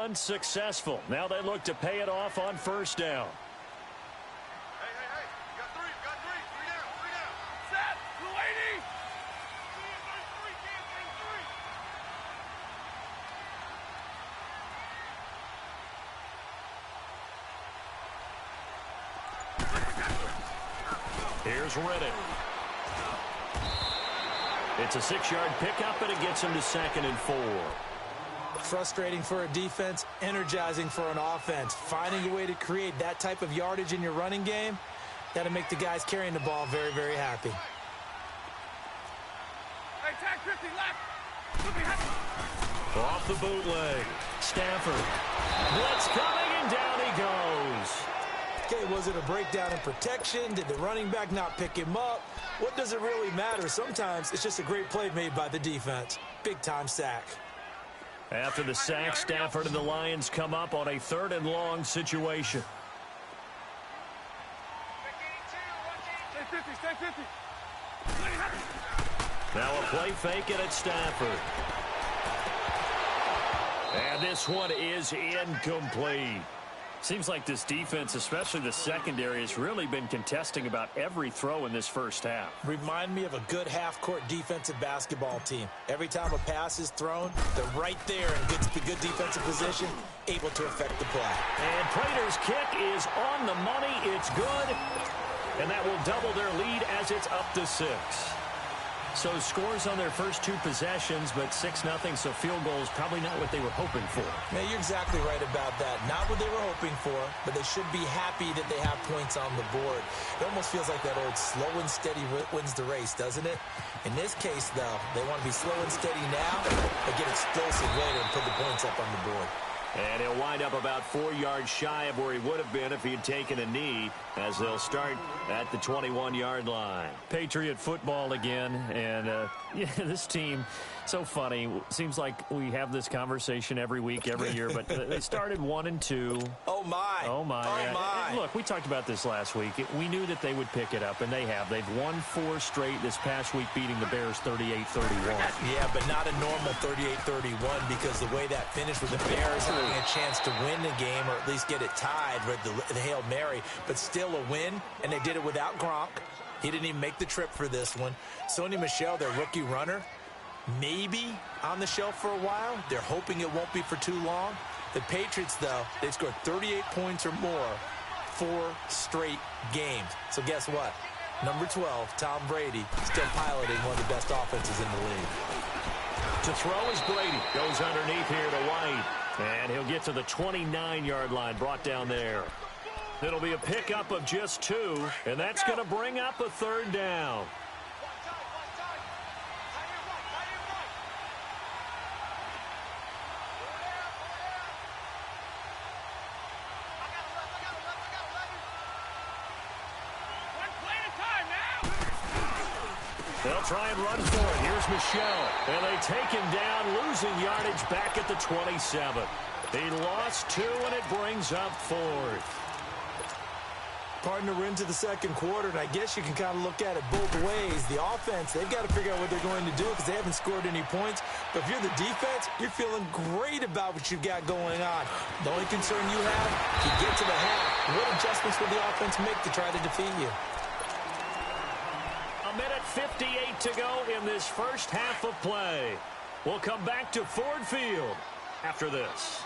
unsuccessful. Now they look to pay it off on first down. Hey, you got three. Three down. Set, 280. Here's Reddick. It's a 6-yard pickup, and it gets him to 2nd and 4. Frustrating for a defense, energizing for an offense. Finding a way to create that type of yardage in your running game, that'll make the guys carrying the ball very, very happy. Hey, tag 50 left. Off the bootleg. Stafford. Blitz coming, and down he goes. Okay, was it a breakdown in protection? Did the running back not pick him up? What does it really matter? Sometimes it's just a great play made by the defense. Big-time sack. After the sack, Stafford and the Lions come up on a 3rd and long situation. Stay 50. Now a play fake, and it's Stafford. And this one is incomplete. Seems like this defense, especially the secondary, has really been contesting about every throw in this first half. Remind me of a good half-court defensive basketball team. Every time a pass is thrown, they're right there in good defensive position, able to affect the play. And Prater's kick is on the money. It's good. And that will double their lead as it's up to 6. So scores on their first 2 possessions, but 6-0, so field goal is probably not what they were hoping for. Yeah, you're exactly right about that. Not what they were hoping for, but they should be happy that they have points on the board. It almost feels like that old slow and steady wins the race, doesn't it? In this case, though, they want to be slow and steady now, but get explosive later and put the points up on the board. And he'll wind up about 4 yards shy of where he would have been if he had taken a knee, as they'll start at the 21-yard line. Patriot football again, and yeah, this team, so funny. Seems like we have this conversation every week, every year, but they started 1-2. Oh, my. Oh, my. Oh, my. Look, we talked about this last week. We knew that they would pick it up, and they have. They've won 4 straight this past week, beating the Bears 38-31. Yeah, but not a normal 38-31, because the way that finished with the Bears having a chance to win the game, or at least get it tied with the Hail Mary, but still a win, and they did it without Gronk. He didn't even make the trip for this one. Sonny Michel, their rookie runner, maybe on the shelf for a while. They're hoping it won't be for too long. The Patriots, though, they've scored 38 points or more 4 straight games. So guess what? Number 12, Tom Brady, still piloting one of the best offenses in the league. To throw is Brady. Goes underneath here to White. And he'll get to the 29-yard line, brought down there. It'll be a pickup of just 2, and that's going to bring up a 3rd down. They'll try and run for it. Here's Michel. And they take him down, losing yardage back at the 27. He lost 2, and it brings up 4th. Partner, we're into the second quarter, and I guess you can kind of look at it both ways. The offense, they've got to figure out what they're going to do because they haven't scored any points. But if you're the defense, you're feeling great about what you've got going on. The only concern you have, if you get to the half, what adjustments will the offense make to try to defeat you? A minute 58 to go in this first half of play. We'll come back to Ford Field after this.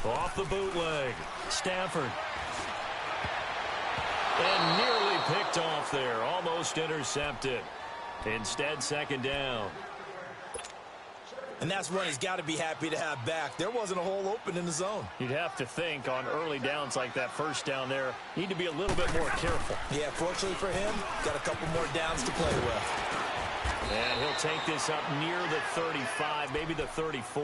Off the bootleg. Stafford. And nearly picked off there. Almost intercepted. Instead, 2nd down. And that's one he's got to be happy to have back. There wasn't a hole open in the zone. You'd have to think on early downs like that first down there, need to be a little bit more careful. Yeah, fortunately for him, got a couple more downs to play with. And he'll take this up near the 35, maybe the 34.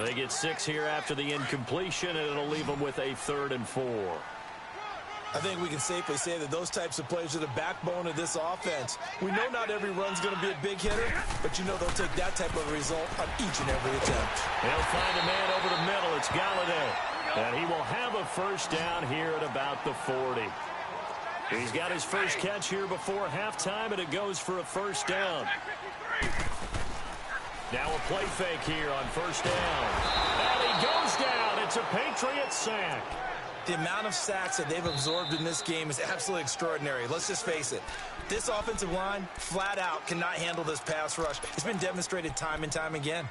They get 6 here after the incompletion, and it'll leave them with a 3rd and 4. I think we can safely say that those types of plays are the backbone of this offense. We know not every run's going to be a big hitter, but you know they'll take that type of result on each and every attempt. They'll find a man over the middle. It's Galladay. And he will have a first down here at about the 40. He's got his first catch here before halftime, and it goes for a first down. Now a play fake here on first down. And he goes down. It's a Patriot sack. The amount of sacks that they've absorbed in this game is absolutely extraordinary. Let's just face it. This offensive line, flat out, cannot handle this pass rush. It's been demonstrated time and time again.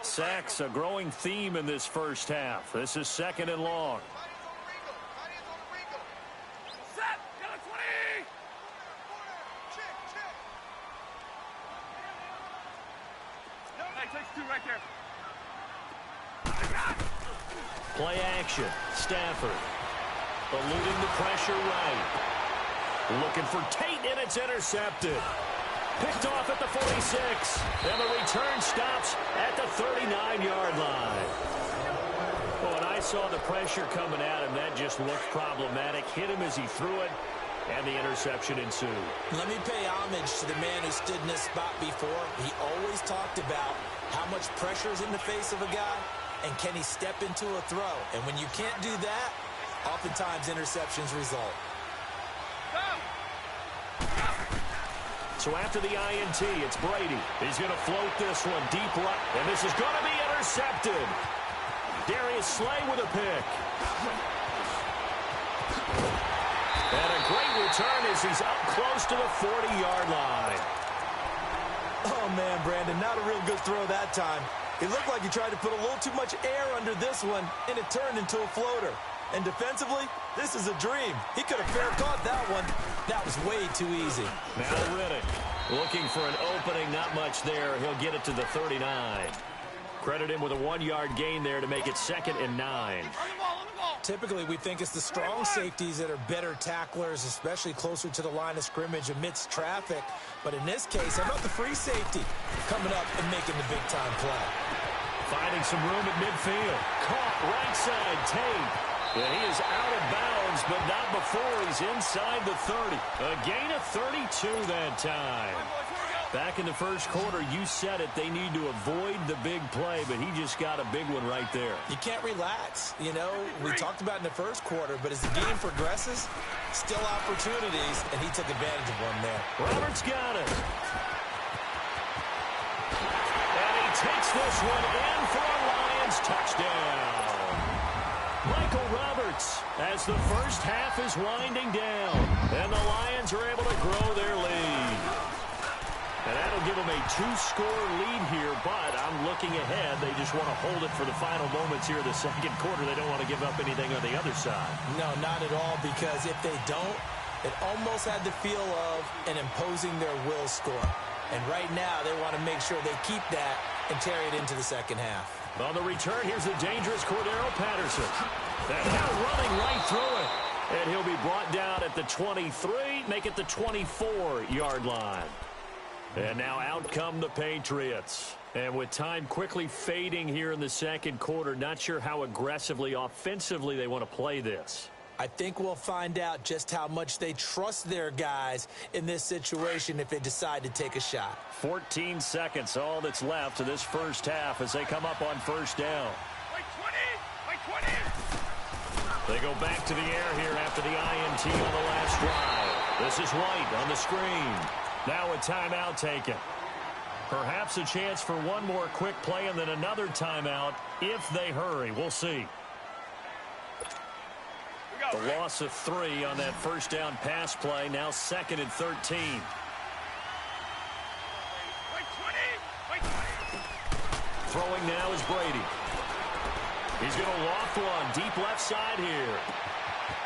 Sacks, a growing theme in this first half. This is second and long. Set! Get a 20! That takes two right there. Play action. Stafford eluding the pressure right. Looking for Tate, and it's intercepted. Picked off at the 46, and the return stops at the 39-yard line. Oh, and I saw the pressure coming at him. That just looked problematic. Hit him as he threw it, and the interception ensued. Let me pay homage to the man who stood in this spot before. He always talked about how much pressure is in the face of a guy, and can he step into a throw. And when you can't do that, oftentimes interceptions result. So after the INT, it's Brady. He's going to float this one deep right, and this is going to be intercepted. Darius Slay with a pick. And a great return as he's up close to the 40-yard line. Oh, man, Brandon, not a real good throw that time. It looked like he tried to put a little too much air under this one, and it turned into a floater. And defensively, this is a dream. He could have fair caught that one. That was way too easy. Now Riddick looking for an opening. Not much there. He'll get it to the 39. Credit him with a 1-yard gain there to make it 2nd and 9. Typically, we think it's the strong safeties that are better tacklers, especially closer to the line of scrimmage amidst traffic. But in this case, how about the free safety coming up and making the big-time play? Finding some room at midfield. Caught right side, Tate. Yeah, he is out of bounds, but not before he's inside the 30. A gain of 32 that time. Back in the first quarter, you said it, they need to avoid the big play, but he just got a big one right there. You can't relax. You know, we talked about in the first quarter, but as the game progresses, still opportunities, and he took advantage of one there. Roberts got it. And he takes this one in for a Lions touchdown. Michael Roberts as the first half is winding down, and the Lions are able to grow their lead. And that'll give them a 2-score lead here, but I'm looking ahead. They just want to hold it for the final moments here of the second quarter. They don't want to give up anything on the other side. No, not at all, because if they don't, it almost had the feel of an imposing their will score. And right now, they want to make sure they keep that and carry it into the second half. On the return, here's the dangerous Cordero Patterson. And now running right through it. And he'll be brought down at the 23, make it the 24-yard line. And now out come the Patriots. And with time quickly fading here in the second quarter, not sure how aggressively, offensively they want to play this. I think we'll find out just how much they trust their guys in this situation if they decide to take a shot. 14 seconds, all that's left of this first half as they come up on first down. Wait, 20! Wait, 20! They go back to the air here after the INT on the last drive. This is White on the screen. Now a timeout taken. Perhaps a chance for one more quick play and then another timeout if they hurry. We'll see. The loss of 3 on that first down pass play. Now 2nd and 13. Wait, 20! Wait, 20! Throwing now is Brady. He's going to loft one deep left side here.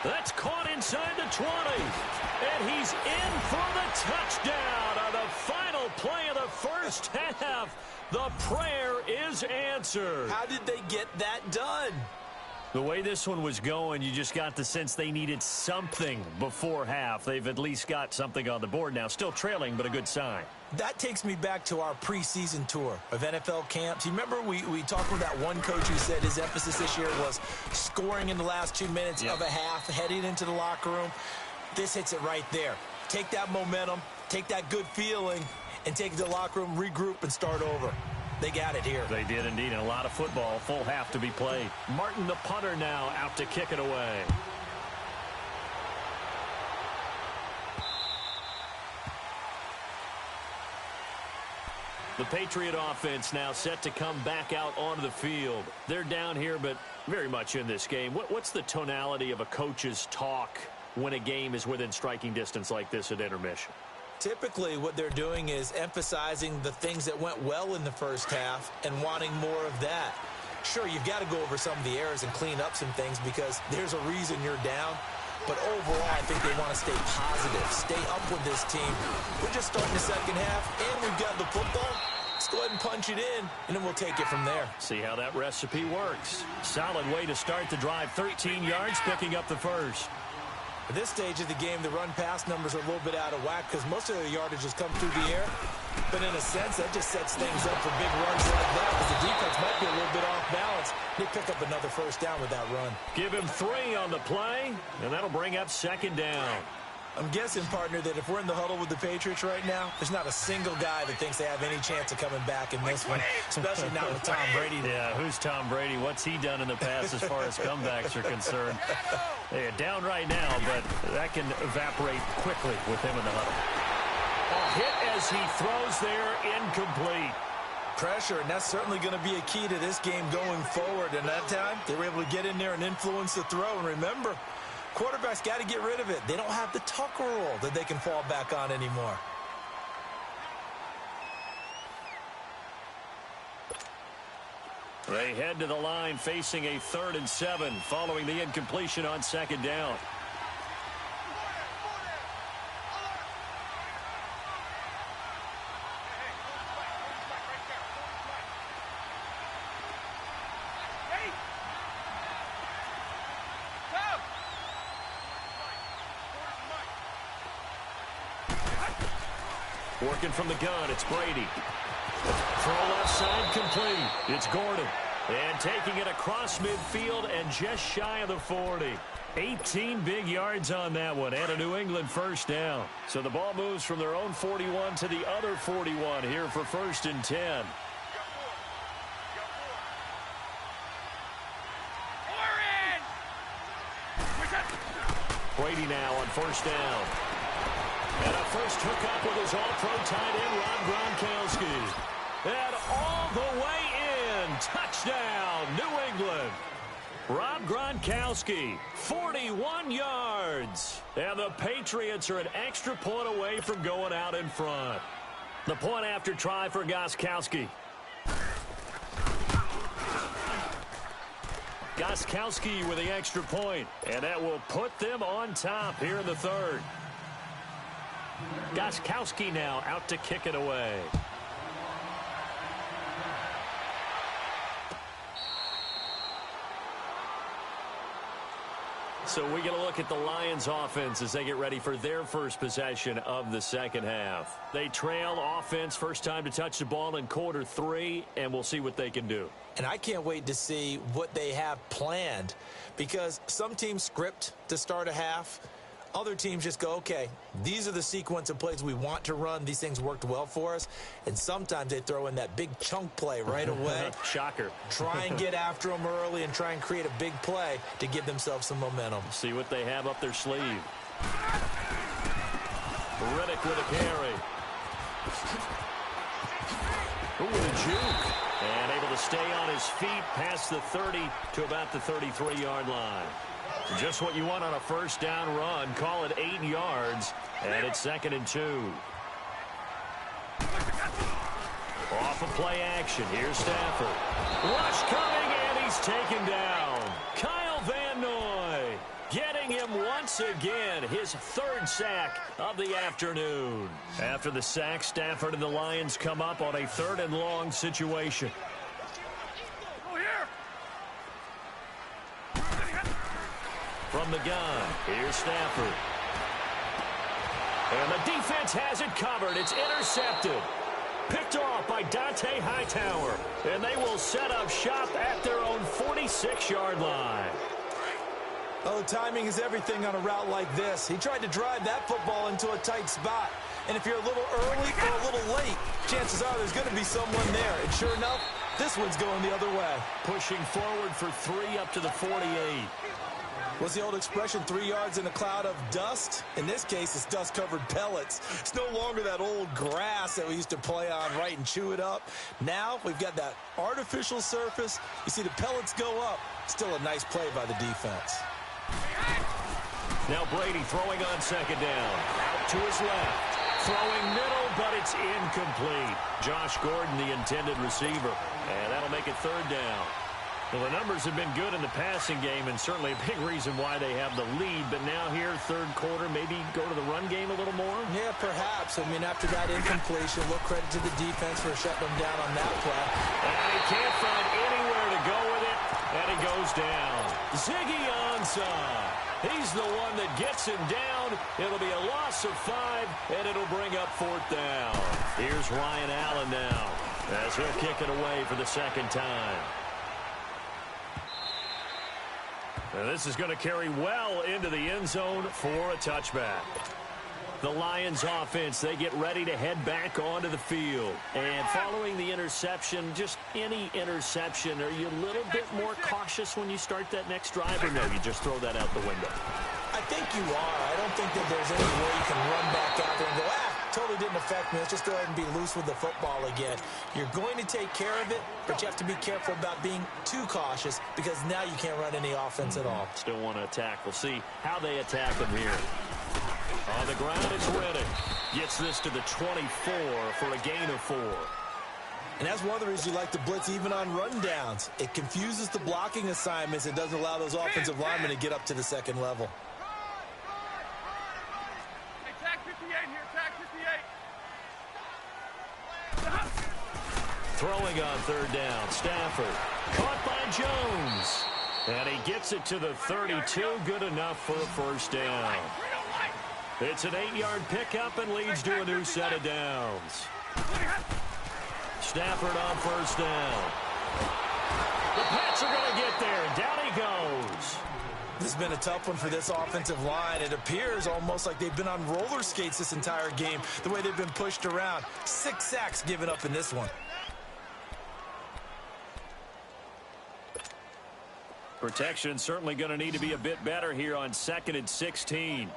That's caught inside the 20. And he's in for the touchdown on the final play of the first half. The prayer is answered. How did they get that done? The way this one was going, you just got the sense they needed something before half. They've at least got something on the board now. Still trailing, but a good sign. That takes me back to our preseason tour of NFL camps. You remember we talked with that one coach who said his emphasis this year was scoring in the last 2 minutes of a half, heading into the locker room. This hits it right there. Take that momentum, take that good feeling, and take it to the locker room, regroup, and start over. They got it here. They did indeed, and a lot of football. Full half to be played. Martin, the punter, now out to kick it away. The Patriot offense now set to come back out onto the field. They're down here, but very much in this game. What's the tonality of a coach's talk when a game is within striking distance like this at intermission? Typically, what they're doing is emphasizing the things that went well in the first half and wanting more of that. Sure, you've got to go over some of the errors and clean up some things because there's a reason you're down. But overall, I think they want to stay positive, stay up with this team. We're just starting the second half, and we've got the football. Let's go ahead and punch it in, and then we'll take it from there. See how that recipe works. Solid way to start the drive. 13 yards, picking up the first. At this stage of the game, the run-pass numbers are a little bit out of whack because most of the yardage has come through the air. But in a sense, that just sets things up for big runs like that because the defense might be a little bit off balance. They pick up another first down with that run. Give him 3 on the play, and that'll bring up second down. I'm guessing, partner, that if we're in the huddle with the Patriots right now, there's not a single guy that thinks they have any chance of coming back in this one, especially not with Tom Brady. Yeah, who's Tom Brady? What's he done in the past as far as comebacks are concerned? They're down right now, but that can evaporate quickly with him in the huddle. A hit as he throws there, incomplete. Pressure, and that's certainly going to be a key to this game going forward. And that time, they were able to get in there and influence the throw. And remember, quarterbacks got to get rid of it. They don't have the Tucker rule that they can fall back on anymore. They head to the line facing a 3rd and 7 following the incompletion on second down. Working from the gun, it's Brady. Throw left side complete. It's Gordon. And taking it across midfield and just shy of the 40. 18 big yards on that one and a New England first down. So the ball moves from their own 41 to the other 41 here for 1st and 10. Brady now on 1st down. And a first hookup with his all-pro tight end, Rob Gronkowski. And all the way in. Touchdown, New England. Rob Gronkowski, 41 yards. And the Patriots are an extra point away from going out in front. The point after try for Gostkowski. Gostkowski with the extra point. And that will put them on top here in the 3rd. Gostkowski now out to kick it away. So we get a look at the Lions offense as they get ready for their first possession of the second half. They trail offense first time to touch the ball in quarter 3, and we'll see what they can do. And I can't wait to see what they have planned because some teams script to start a half. Other teams just go, okay, these are the sequence of plays we want to run. These things worked well for us. And sometimes they throw in that big chunk play right away. Shocker. Try and get after them early and try and create a big play to give themselves some momentum. See what they have up their sleeve. Riddick with a carry. Ooh, with a juke. And able to stay on his feet past the 30 to about the 33-yard line. Just what you want on a first down run. Call it 8 yards, and it's 2nd and 2. Off of play action. Here's Stafford. Rush coming, and he's taken down. Kyle Van Noy getting him once again. His 3rd sack of the afternoon. After the sack, Stafford and the Lions come up on a 3rd and long situation. From the gun, here's Stafford. And the defense has it covered. It's intercepted. Picked off by Dante Hightower. And they will set up shop at their own 46-yard line. Oh, timing is everything on a route like this. He tried to drive that football into a tight spot. And if you're a little early or a little late, chances are there's going to be someone there. And sure enough, this one's going the other way. Pushing forward for 3 up to the 48. What's the old expression, 3 yards in a cloud of dust? In this case, it's dust-covered pellets. It's no longer that old grass that we used to play on, right, and chew it up. Now we've got that artificial surface. You see the pellets go up. Still a nice play by the defense. Now Brady throwing on second down. Out to his left. Throwing middle, but it's incomplete. Josh Gordon, the intended receiver. And that'll make it third down. Well, the numbers have been good in the passing game, and certainly a big reason why they have the lead. But now here, third quarter, maybe go to the run game a little more? Yeah, perhaps. I mean, after that incompletion, look, credit to the defense for shutting them down on that play. And he can't find anywhere to go with it, and he goes down. Ziggy Ansah. He's the one that gets him down. It'll be a loss of 5, and it'll bring up fourth down. Here's Ryan Allen now, as he'll kick it away for the second time. And this is going to carry well into the end zone for a touchback. The Lions offense, they get ready to head back onto the field. And following the interception, just any interception, are you a little bit more cautious when you start that next drive, or no, you just throw that out the window? I think you are. I don't think that there's any way you can run back out there and go, totally didn't affect me. Let's just go ahead and be loose with the football again. You're going to take care of it, but you have to be careful about being too cautious because now you can't run any offense at all. Still want to attack. We'll see how they attack him here. On the ground, it's Reddick. Gets this to the 24 for a gain of 4. And that's one of the reasons you like to blitz even on rundowns. It confuses the blocking assignments. It doesn't allow those offensive linemen to get up to the second level. Throwing on third down, Stafford. Caught by Jones. And he gets it to the 32. Good enough for a first down. It's an 8-yard pickup and leads to a new set of downs. Stafford on first down. The Pats are going to get there, and down he goes. This has been a tough one for this offensive line. It appears almost like they've been on roller skates this entire game, the way they've been pushed around. 6 sacks given up in this one. Protection certainly going to need to be a bit better here on 2nd and 16.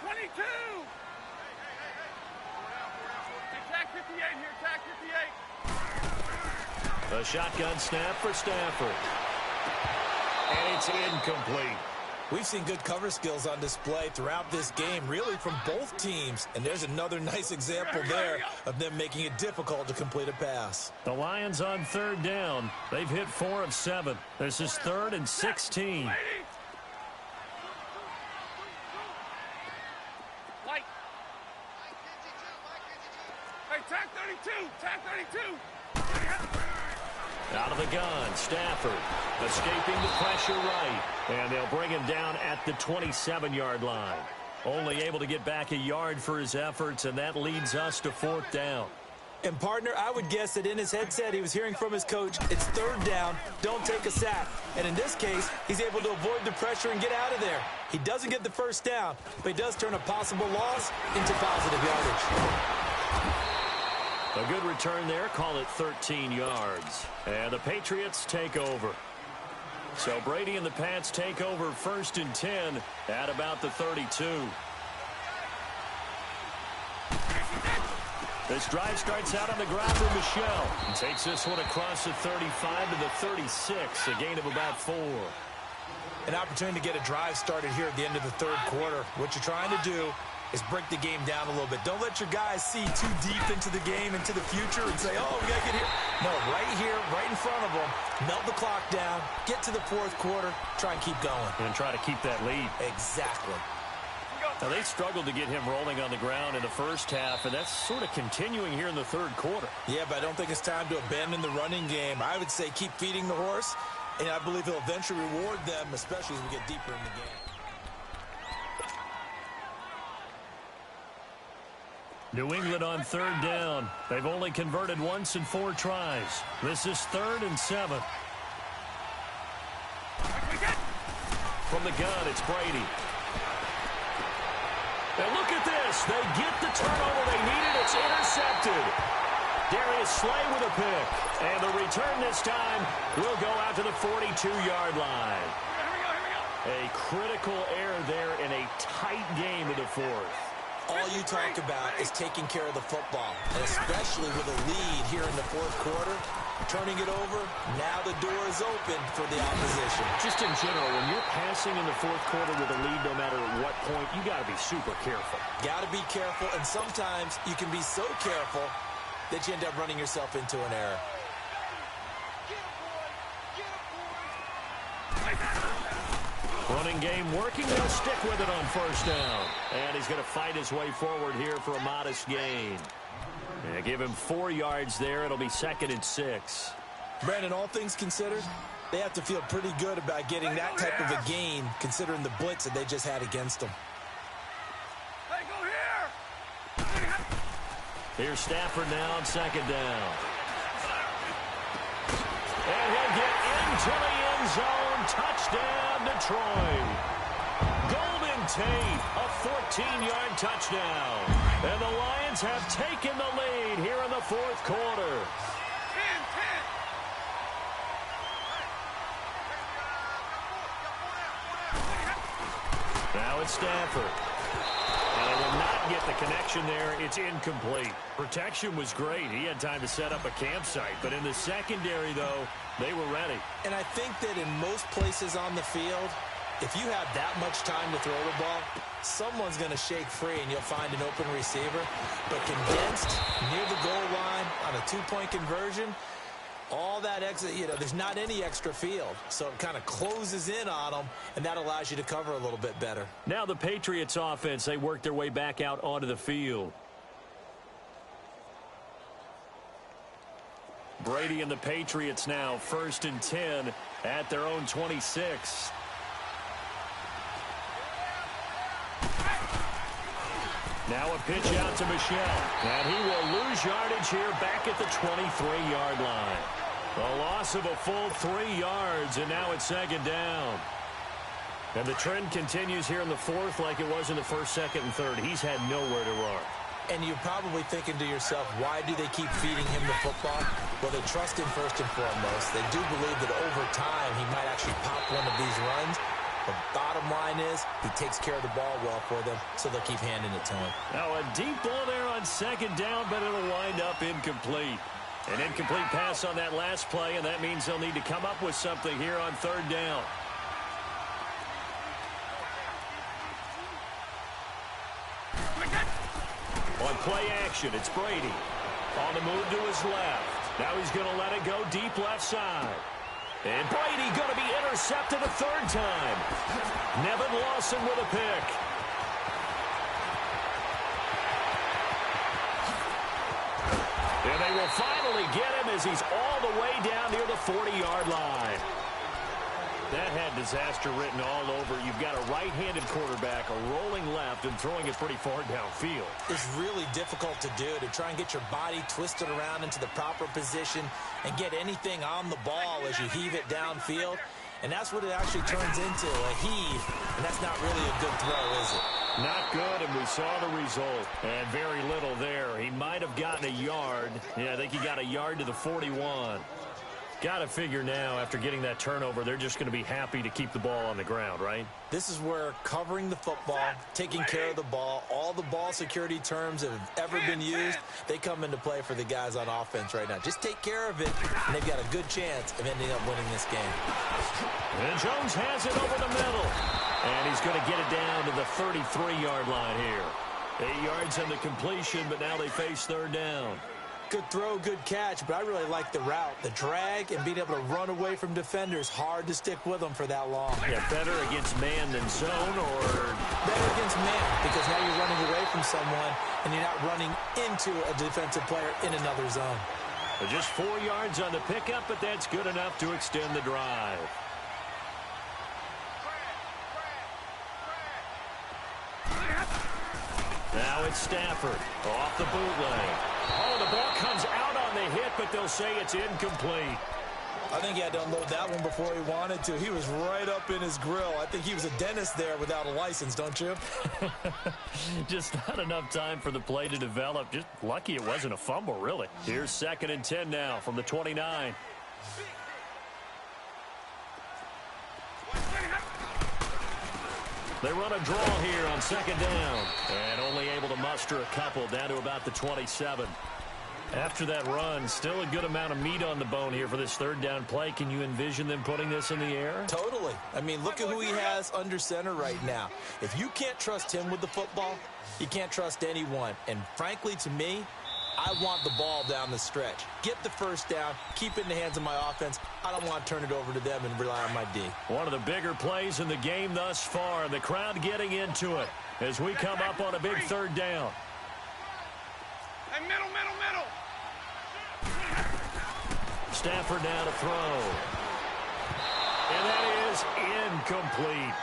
22! Attack 58 here, attack 58. A shotgun snap for Stafford. And it's incomplete. We've seen good cover skills on display throughout this game, really from both teams. And there's another nice example there of them making it difficult to complete a pass. The Lions on third down. They've hit 4 of 7. This is 3rd and 16. Light. Hey, tag 32, tag 32. Out of the gun, Stafford escaping the pressure right. And they'll bring him down at the 27-yard line. Only able to get back a yard for his efforts, and that leads us to 4th down. And, partner, I would guess that in his headset he was hearing from his coach, it's 3rd down, don't take a sack. And in this case, he's able to avoid the pressure and get out of there. He doesn't get the first down, but he does turn a possible loss into positive yardage. A good return there. Call it 13 yards. And the Patriots take over. So Brady and the Pats take over 1st and 10 at about the 32. This drive starts out on the ground for Michel. And takes this one across the 35 to the 36. A gain of about 4. An opportunity to get a drive started here at the end of the third quarter. What you're trying to do is break the game down a little bit. Don't let your guys see too deep into the game, into the future, and say, oh, we got to get here. No, right here, right in front of them, melt the clock down, get to the fourth quarter, try and keep going. And try to keep that lead. Exactly. Now, they struggled to get him rolling on the ground in the first half, and that's sort of continuing here in the third quarter. Yeah, but I don't think it's time to abandon the running game. I would say keep feeding the horse, and I believe he'll eventually reward them, especially as we get deeper in the game. New England on third down. They've only converted once in 4 tries. This is 3rd and 7. From the gun, it's Brady. And look at this. They get the turnover they needed. It's intercepted. Darius Slay with a pick. And the return this time will go out to the 42-yard line. A critical error there in a tight game in the fourth. All you talk about is taking care of the football, and especially with a lead here in the fourth quarter. Turning it over, now the door is open for the opposition. Just in general, when you're passing in the fourth quarter with a lead, no matter at what point, you got to be super careful. Got to be careful, and sometimes you can be so careful that you end up running yourself into an error. Running game working. They'll stick with it on first down. And he's going to fight his way forward here for a modest gain. Yeah, give him 4 yards there. It'll be 2nd and 6. Brandon, all things considered, they have to feel pretty good about getting that type of a gain, considering the blitz that they just had against them. Hey, go here! Here's Stafford now on 2nd down. And he'll get into the end zone. Touchdown, Detroit. Golden Tate, a 14-yard touchdown. And the Lions have taken the lead here in the fourth quarter. 10-10. Now it's Stafford. And they will not get the connection there. It's incomplete. Protection was great. He had time to set up a campsite. But in the secondary, though, they were ready. And I think that in most places on the field, if you have that much time to throw the ball, someone's going to shake free and you'll find an open receiver. But condensed, near the goal line, on a two-point conversion, all that extra, there's not any extra field. So it kind of closes in on them, and that allows you to cover a little bit better. Now the Patriots offense, they work their way back out onto the field. Brady and the Patriots now 1st and 10 at their own 26. Now a pitch out to Michel. And he will lose yardage here back at the 23-yard line. A loss of a full 3 yards, and now it's 2nd down. And the trend continues here in the fourth like it was in the first, second, and third. He's had nowhere to run. And you're probably thinking to yourself, why do they keep feeding him the football? Well, they trust him first and foremost. They do believe that over time he might actually pop one of these runs. The bottom line is he takes care of the ball well for them, so they'll keep handing it to him. Now a deep ball there on 2nd down, but it'll wind up incomplete. An incomplete pass on that last play, and that means they'll need to come up with something here on 3rd down. On play action, it's Brady. On the move to his left. Now he's going to let it go deep left side. And Brady going to be intercepted a 3rd time. Nevin Lawson with a pick. And they will finally get him as he's all the way down near the 40-yard line. That had disaster written all over. You've got a right-handed quarterback, a rolling left, and throwing it pretty far downfield. It's really difficult to do, to try and get your body twisted around into the proper position and get anything on the ball as you heave it downfield. And that's what it actually turns into, a heave. And that's not really a good throw, is it? Not good, and we saw the result. And very little there. He might have gotten a yard. Yeah, I think he got a yard to the 41. Got to figure now, after getting that turnover, they're just going to be happy to keep the ball on the ground, right? This is where covering the football, taking care of the ball, all the ball security terms that have ever been used, they come into play for the guys on offense right now. Just take care of it, and they've got a good chance of ending up winning this game. And Jones has it over the middle. And he's going to get it down to the 33-yard line here. 8 yards on the completion, but now they face 3rd down. Good throw, good catch, but I really like the route. The drag and being able to run away from defenders, hard to stick with them for that long. Yeah, better against man than zone, or? Better against man, because now you're running away from someone and you're not running into a defensive player in another zone. But just 4 yards on the pickup, but that's good enough to extend the drive. Now it's Stafford off the bootleg. Oh, the ball comes out on the hit, but they'll say it's incomplete. I think he had to unload that one before he wanted to. He was right up in his grill. I think he was a dentist there without a license, don't you? Just not enough time for the play to develop. Just lucky it wasn't a fumble, really. Here's 2nd and 10 now from the 29. They run a draw here on 2nd down. And only able to muster a couple down to about the 27. After that run, still a good amount of meat on the bone here for this 3rd down play. Can you envision them putting this in the air? Totally. I mean, look at who he has under center right now. If you can't trust him with the football, you can't trust anyone. And frankly, to me, I want the ball down the stretch. Get the 1st down, keep it in the hands of my offense. I don't want to turn it over to them and rely on my D. One of the bigger plays in the game thus far. The crowd getting into it as we come up on a big 3rd down. Hey, middle. Stafford now to throw. And that is incomplete.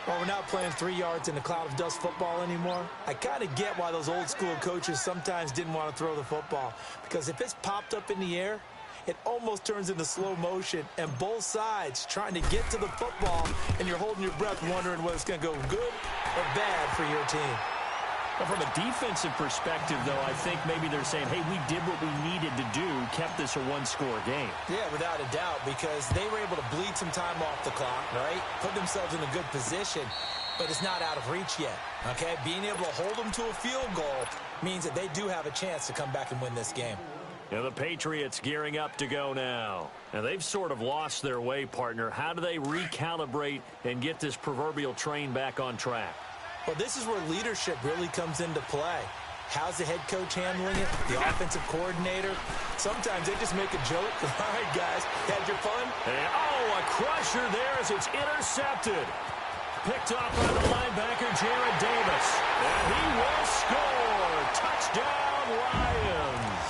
Well, we're not playing 3 yards in a cloud of dust football anymore. I kind of get why those old school coaches sometimes didn't want to throw the football. Because if it's popped up in the air, it almost turns into slow motion. And both sides trying to get to the football, and you're holding your breath wondering whether it's going to go good or bad for your team. From a defensive perspective, though, I think maybe they're saying, hey, we did what we needed to do, kept this a one-score game. Yeah, without a doubt, because they were able to bleed some time off the clock, right? Put themselves in a good position, but it's not out of reach yet, okay? Being able to hold them to a field goal means that they do have a chance to come back and win this game. And the Patriots gearing up to go now. Now, they've sort of lost their way, partner. How do they recalibrate and get this proverbial train back on track? Well, this is where leadership really comes into play. How's the head coach handling it? The offensive coordinator? Sometimes they just make a joke. All right, guys, had your fun? And, a crusher there as it's intercepted. Picked off by the linebacker, Jared Davis. And he will score. Touchdown, Lions.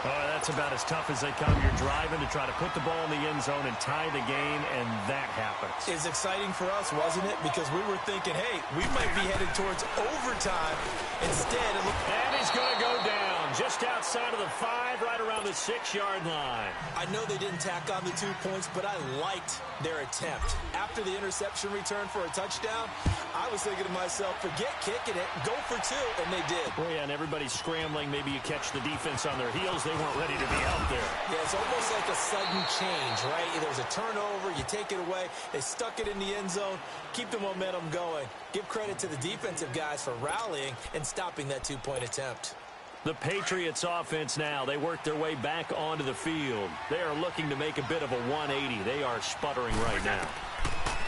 Oh, that's about as tough as they come. You're driving to try to put the ball in the end zone and tie the game, and that happens. It's exciting for us, wasn't it? Because we were thinking, hey, we might be headed towards overtime. Instead, it looked... And he's going to go down just outside of the 5, right around the 6-yard line. I know they didn't tack on the 2 points, but I liked their attempt. After the interception return for a touchdown, I was thinking to myself, forget kicking it, go for 2, and they did. Well, yeah, and everybody's scrambling. Maybe you catch the defense on their heels. They weren't ready to be out there. Yeah, it's almost like a sudden change, right? There was a turnover, you take it away, they stuck it in the end zone, keep the momentum going. Give credit to the defensive guys for rallying and stopping that 2-point attempt. The Patriots offense now, they work their way back onto the field. They are looking to make a bit of a 180. They are sputtering right now.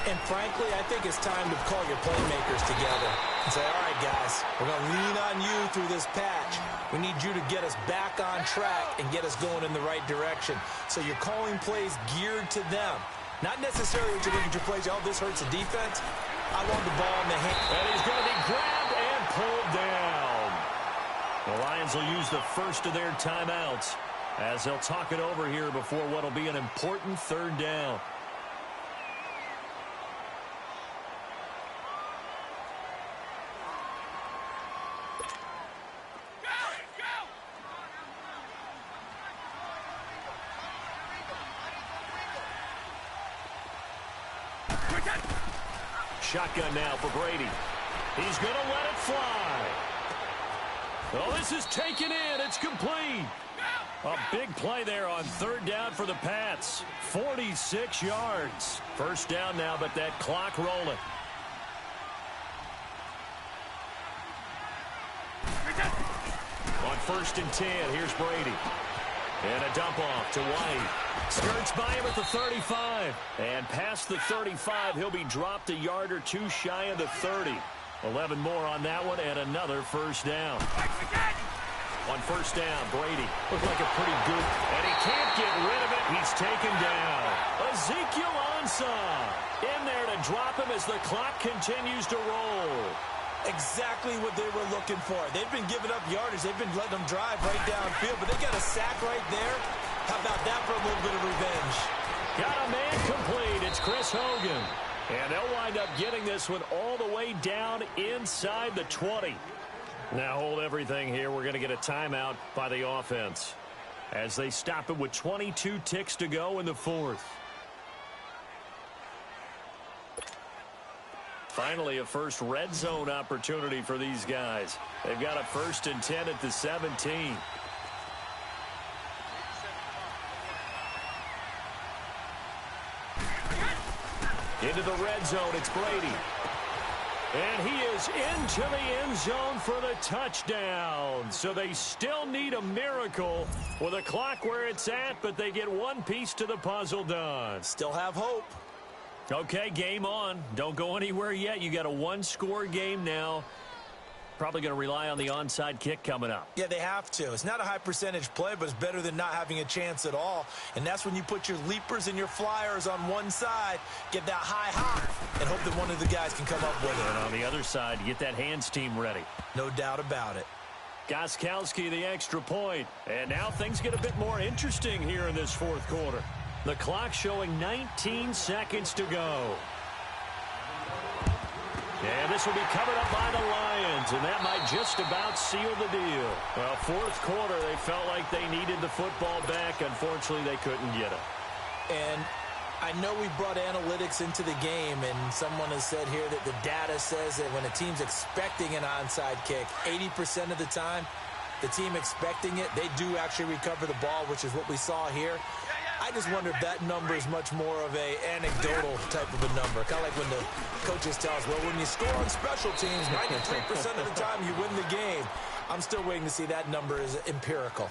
And frankly, I think it's time to call your playmakers together and say, all right, guys, we're going to lean on you through this patch. We need you to get us back on track and get us going in the right direction. So you're calling plays geared to them. Not necessarily that you look at your plays, oh, this hurts the defense. I want the ball in the hand. And he's going to be grabbed and pulled down. The Lions will use the first of their timeouts as they'll talk it over here before what will be an important 3rd down. Shotgun now for Brady. He's going to let it fly. Oh, this is taken in. It's complete. A big play there on 3rd down for the Pats. 46 yards. 1st down now, but that clock rolling. On 1st and 10, here's Brady. And a dump off to White. Skirts by him at the 35. And past the 35, he'll be dropped a yard or 2 shy of the 30. 11 more on that one and another 1st down. On 1st down, Brady looked like a pretty good, and he can't get rid of it. He's taken down. Ezekiel Ansah in there to drop him as the clock continues to roll. Exactly what they were looking for. They've been giving up yardage. They've been letting them drive right downfield, but they got a sack right there. How about that for a little bit of revenge? Got a man complete. It's Chris Hogan. And they'll wind up getting this one all the way down inside the 20. Now hold everything here. We're going to get a timeout by the offense. as they stop it with 22 ticks to go in the fourth. Finally, a first red zone opportunity for these guys. They've got a 1st and 10 at the 17. Into the red zone, it's Brady. And he is into the end zone for the touchdown. So they still need a miracle with a clock where it's at, but they get one piece to the puzzle done. Still have hope. Okay, game on. Don't go anywhere yet. You got a one-score game now. Probably going to rely on the onside kick coming up. Yeah, they have to. It's not a high percentage play, but it's better than not having a chance at all. And that's when you put your leapers and your flyers on one side, get that high hop, and hope that one of the guys can come up with it. And on the other side, get that hands team ready. No doubt about it. Gostkowski the extra point. And now things get a bit more interesting here in this fourth quarter. The clock showing 19 seconds to go. And this will be covered up by the Lions, and that might just about seal the deal. Well, fourth quarter, they felt like they needed the football back. Unfortunately, they couldn't get it. And I know we brought analytics into the game, and someone has said here that the data says that when a team's expecting an onside kick, 80% of the time, the team expecting it, they do actually recover the ball, which is what we saw here. I just wonder if that number is much more of a anecdotal type of a number. Kind of like when the coaches tell us, well, when you score on special teams, 93% of the time you win the game. I'm still waiting to see that number is empirical.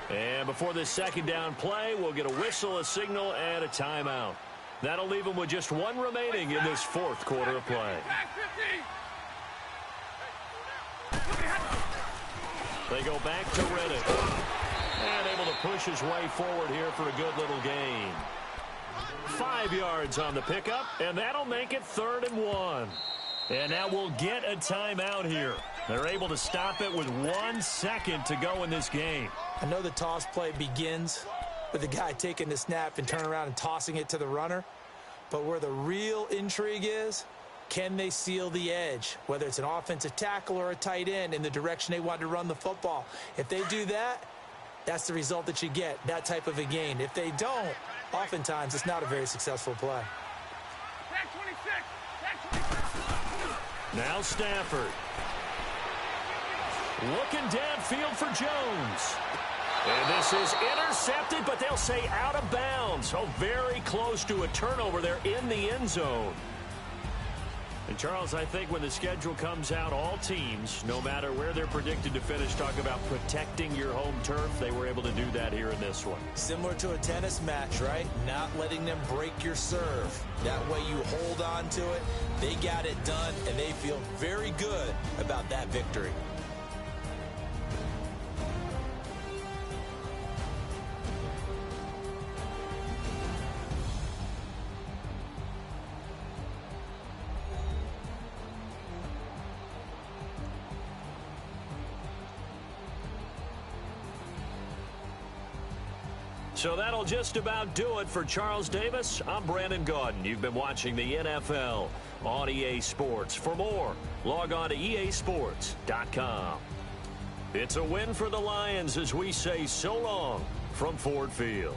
And before this second down play, we'll get a whistle, a signal, and a timeout. That'll leave them with just one remaining in this fourth quarter of play. They go back to Reddick. And able to push his way forward here for a good little gain. 5 yards on the pickup, and that'll make it 3rd and 1. And now we'll get a timeout here. They're able to stop it with 1 second to go in this game. I know the toss play begins with the guy taking the snap and turning around and tossing it to the runner. But where the real intrigue is, can they seal the edge, whether it's an offensive tackle or a tight end, in the direction they want to run the football? If they do that, that's the result that you get, that type of a gain. If they don't, oftentimes it's not a very successful play. Now Stafford. Looking downfield for Jones. And this is intercepted, but they'll say out of bounds. Oh, very close to a turnover there in the end zone. And, Charles, I think when the schedule comes out, all teams, no matter where they're predicted to finish, talk about protecting your home turf. They were able to do that here in this one. Similar to a tennis match, right? Not letting them break your serve. That way you hold on to it. They got it done, and they feel very good about that victory. So that'll just about do it for Charles Davis. I'm Brandon Gaudin. You've been watching the NFL on EA Sports. For more, log on to easports.com. It's a win for the Lions as we say so long from Ford Field.